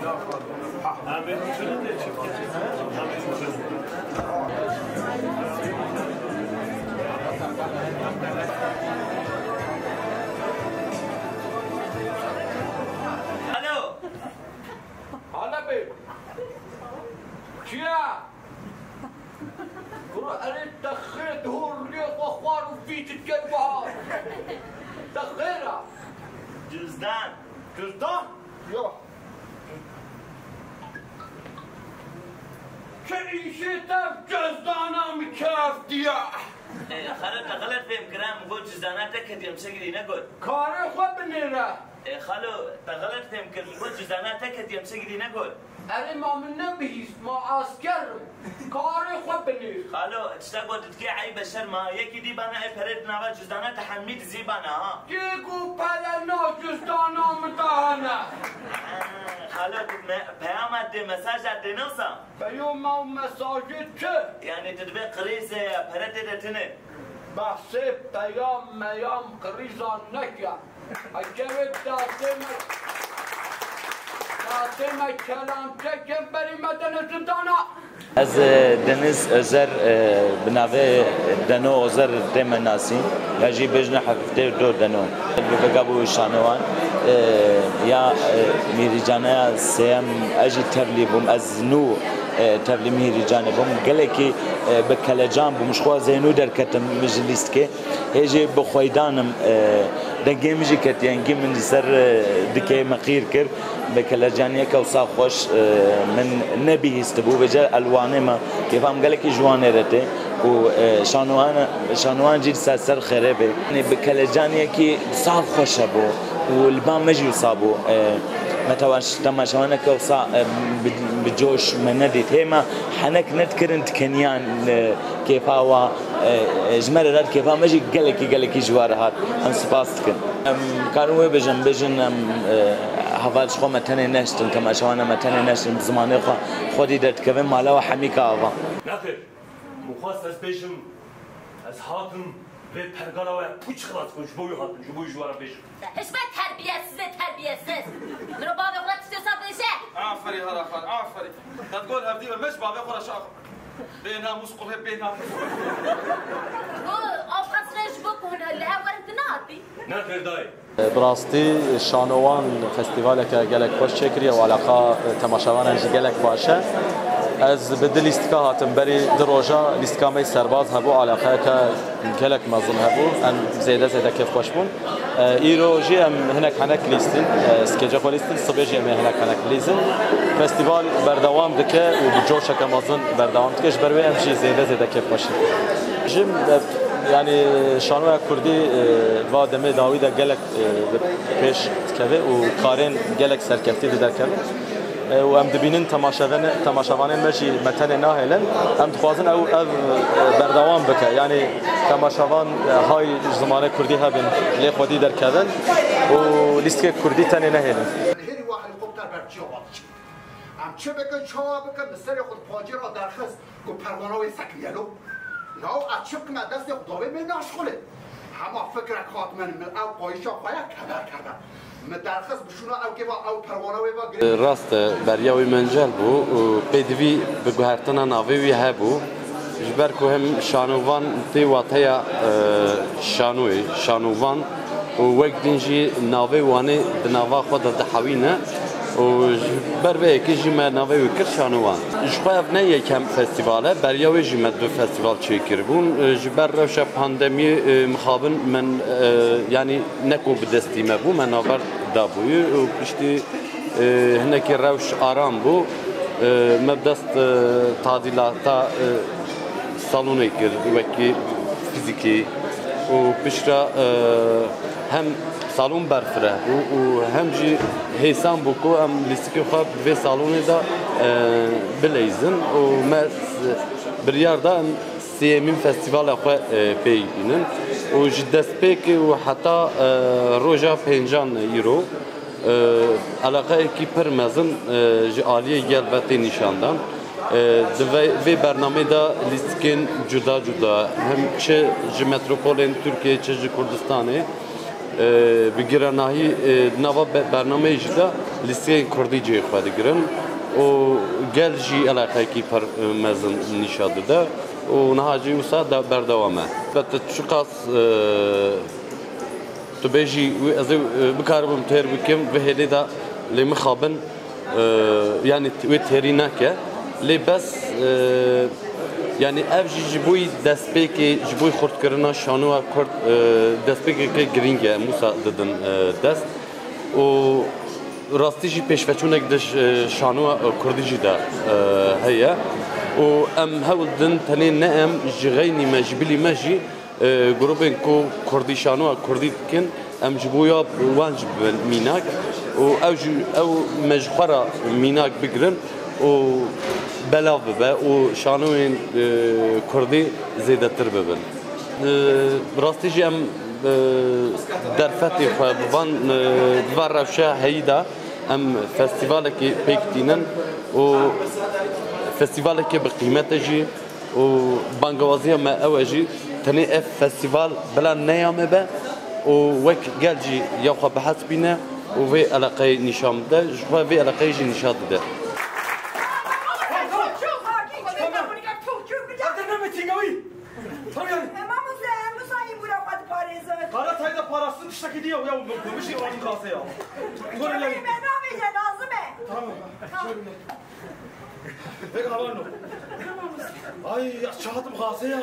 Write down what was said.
الو حالا بی چیه؟ برو اره تخیر دور لیق و خوار و فیتت کن بها تخیره جزدان جزدان؟ یا که ایشه تف جزدانم کف دیا خالو تغلط فهم كلام قول جزداناتك هدي مسجلي نقول کاره خوب بنیره خالو تغلط فهم كلام قول جزداناتك هدي مسجلي نقول اره ما من نبیست ما عسکرم کاره خوب بنیر خالو تشتاقوا تتكي عيب الشرمة يكي دي بانا اي فريد ناوا جزدانات حميد زيبانا ها دیگو پلنا جزدانم دهانه خالو پیامت ده مساج ده نوسا پیام او مساجد چه؟ يعني تدبي قريزة فريد ده تنه بحث پیام میام قریزان نکن اجبت داتم کلامچه که بری مدن زندانا از دنیز ازر بنابه دنو ازر تم ناسی یجی بجن حفته دو دنو بگابو شانوان یا میری جانه سیم اجی تبلیبم از نو تبلی میری جانه بم گله کی بکلجان بمش خوا زینو در کتم مجلس که هجی بخویدانم دنگی میجی کت یعنی من سر دکه مقیر کر بکلجانیه که وصاف خوش من نبی استبو بجر الوانه ما کیفام گله کی جوانه رته و شانوان جیل سر خرابه يعني بكالجانية كي صعب خشبه والبام مجي صابو متواش تماشوانا كوصا بجوش منديت هما حنك نذكر كنيان كيف هو جمر راد كيف مجي قالك جوارهات هم سباستكن كانوا بجن هفالش خو متن نشتن تماشوانا متن نشتن زمانه خودي درت كيف مالا وحميكا افا نخير مخواست از بشم از هاتم به پرگانا و پوچ خلاص کن شبوی هاتم شبوی جوارا بشم حشمت تربیتسیز منو بابا خودت استثاب نشه آفرین هلا خان آفرین تقول هفدی و مش بابا خورا شاخ بينها مسقطه بينها آفقات رش بکن لها ورد نادی نخير داي براستی شانوان فستیواله که گلک باش چکریه و علاقه تماشاوان انجی گلک باشه از بدل لیستکا هاتم بری دروجا لیستکا می سرباز هبو علاقه که گلک مظلم هبو ان زیده کیف باش بون ایرو جی ام هناك هناك لیستن سکیجا خو لیستن صبح جی ام هناك هناك لیزن فستیوال بردوام دکه و بجوش که مظلم بردوام دکش بروی ام جی زیده کیف باشه جم يعني شانوه كردي وادمه داويدا جلك پیش كبه وكارين جلك سركفتي در كبه وام دبينن تماشاوانين ماشي متن ناهلن ام تخوازن او بردوام بكه يعني تماشاوان هاي زمانه كردي هبن لي خودي در كبن و ليست كردي تاني ناهلن هيري واحد هليكوبتر برجوات ام چه بكن چا بكن بسر خود پاجر درخص کو پروانه سكيلو ناو اچوک ما دست خداوی من ناشخوله همه فکر کات من او قایشا خواهی کبر کرده من درخص بشونا او که او پروانه و راست بریاوی منجل بو و پیدوی بگوهرتنا ناوی هبو جبر که هم شانوان تی واتیا شانوان و وقت دینجی ناوی وانی دناوا خود دحوینه و بر به کی جمع نوی و کرشانوان جواب نه یکم فستیواله بریاوی جمع دو فستیوال چیکر بون جبر روش پاندمی مخابن من یعنی نکو بدستی مبو من آور دابوی و پشتی هنکی روش آرام بو مبدست تعدیلات سالونی کرد وکی فیزیکی و پشتا هم سالون برفره و هم جی حسام بکو هم لیستی خواب به سالونی دا بلیزن و ما بریار دا سیمین فستیوال خواه پیگینن و جدست پیک و حتی روژا پنجان یورو علاقه کی پر مزن جالیه گلبتی نشاندن دوی برنامه دا لیستکن جدا هم چه متروپولین ترکیه چه کردستانه بگیرناهی نوا برنامه اجدا لیستی کردی جی خواهد گرن و گل جی علاقه کی پر مزن نشاد ده و نهاجی وسا بردوامه بات شقاس تو بیجی از بکاربم تر بکم و هلی دا لمخابن yani ve terinake le bas yani evji jibuy despeki jibuy xurtkarına şanua kurt despeki ke gringe musa dedin dest o rastiji peşveçunek de şanua kurdici da heye o em hevdin tane ne em jigayni majbili maji grubin ko kurdi şanua kurdikin em jibuya wanj minak و او مجبرة ميناك بقرن و بلاف ببا و شانوين كردي زيادة ترببن براستيجي ام درفتي بفان دوار رفشا هيدا ام فستيفالكي بيكتينن و فستيفالكي بقيمتجي و بانغوازية ما اوجي تاني اف فستيفال بلا نيام با و وك قالجي يوخا بحسبينا وفي علاقة نشام ده جوا في علاقة يجي نشاط ده Ay, çağatım kase ya.